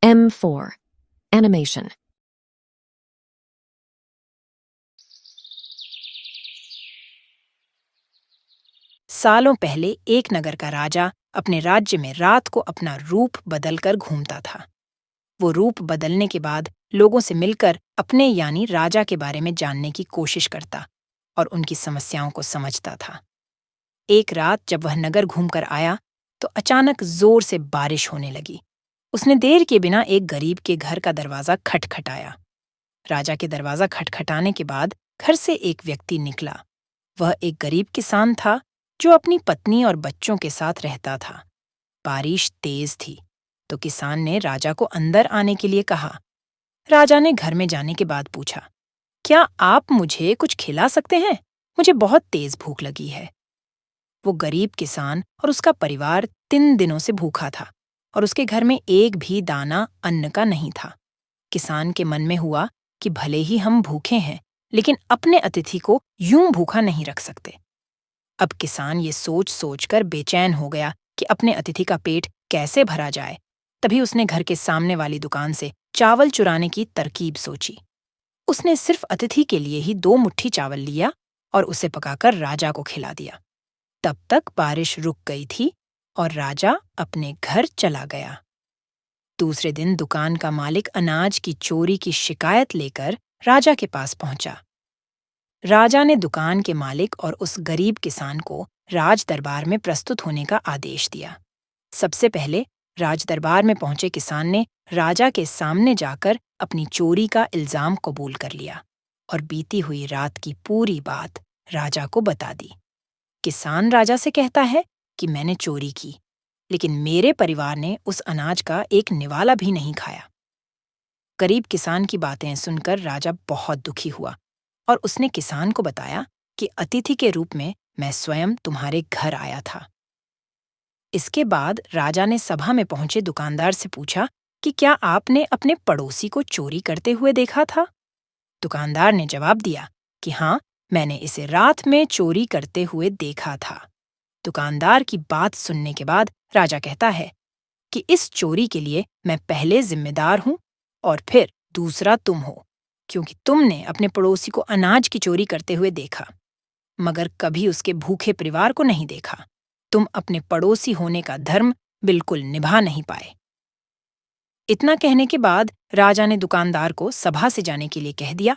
M4. Animation. सालों पहले एक नगर का राजा अपने राज्य में रात को अपना रूप बदलकर घूमता था। वो रूप बदलने के बाद लोगों से मिलकर अपने यानी राजा के बारे में जानने की कोशिश करता और उनकी समस्याओं को समझता था। एक रात जब वह नगर घूमकर आया तो अचानक जोर से बारिश होने लगी। उसने देर के बिना एक गरीब के घर का दरवाजा खटखटाया। राजा के दरवाजा खटखटाने के बाद घर से एक व्यक्ति निकला। वह एक गरीब किसान था जो अपनी पत्नी और बच्चों के साथ रहता था। बारिश तेज थी तो किसान ने राजा को अंदर आने के लिए कहा। राजा ने घर में जाने के बाद पूछा, क्या आप मुझे कुछ खिला सकते हैं? मुझे बहुत तेज भूख लगी है। वो गरीब किसान और उसका परिवार 3 दिनों से भूखा था और उसके घर में एक भी दाना अन्न का नहीं था। किसान के मन में हुआ कि भले ही हम भूखे हैं, लेकिन अपने अतिथि को यूं भूखा नहीं रख सकते। अब किसान ये सोच सोचकर बेचैन हो गया कि अपने अतिथि का पेट कैसे भरा जाए। तभी उसने घर के सामने वाली दुकान से चावल चुराने की तरकीब सोची। उसने सिर्फ अतिथि के लिए ही 2 मुट्ठी चावल लिया और उसे पकाकर राजा को खिला दिया। तब तक बारिश रुक गई थी और राजा अपने घर चला गया। दूसरे दिन दुकान का मालिक अनाज की चोरी की शिकायत लेकर राजा के पास पहुंचा। राजा ने दुकान के मालिक और उस गरीब किसान को राज दरबार में प्रस्तुत होने का आदेश दिया। सबसे पहले राज दरबार में पहुंचे किसान ने राजा के सामने जाकर अपनी चोरी का इल्जाम कबूल कर लिया और बीती हुई रात की पूरी बात राजा को बता दी। किसान राजा से कहता है कि मैंने चोरी की, लेकिन मेरे परिवार ने उस अनाज का एक निवाला भी नहीं खाया। गरीब किसान की बातें सुनकर राजा बहुत दुखी हुआ और उसने किसान को बताया कि अतिथि के रूप में मैं स्वयं तुम्हारे घर आया था। इसके बाद राजा ने सभा में पहुंचे दुकानदार से पूछा कि क्या आपने अपने पड़ोसी को चोरी करते हुए देखा था? दुकानदार ने जवाब दिया कि हाँ, मैंने इसे रात में चोरी करते हुए देखा था। दुकानदार की बात सुनने के बाद राजा कहता है कि इस चोरी के लिए मैं पहले जिम्मेदार हूं और फिर दूसरा तुम हो, क्योंकि तुमने अपने पड़ोसी को अनाज की चोरी करते हुए देखा, मगर कभी उसके भूखे परिवार को नहीं देखा। तुम अपने पड़ोसी होने का धर्म बिल्कुल निभा नहीं पाए। इतना कहने के बाद राजा ने दुकानदार को सभा से जाने के लिए कह दिया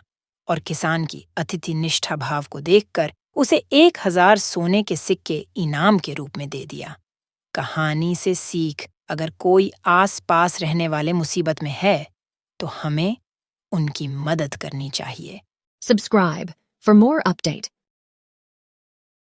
और किसान की अतिथि निष्ठा भाव को देखकर उसे 1000 सोने के सिक्के इनाम के रूप में दे दिया। कहानी से सीख, अगर कोई आस पास रहने वाले मुसीबत में है तो हमें उनकी मदद करनी चाहिए। Subscribe for more update.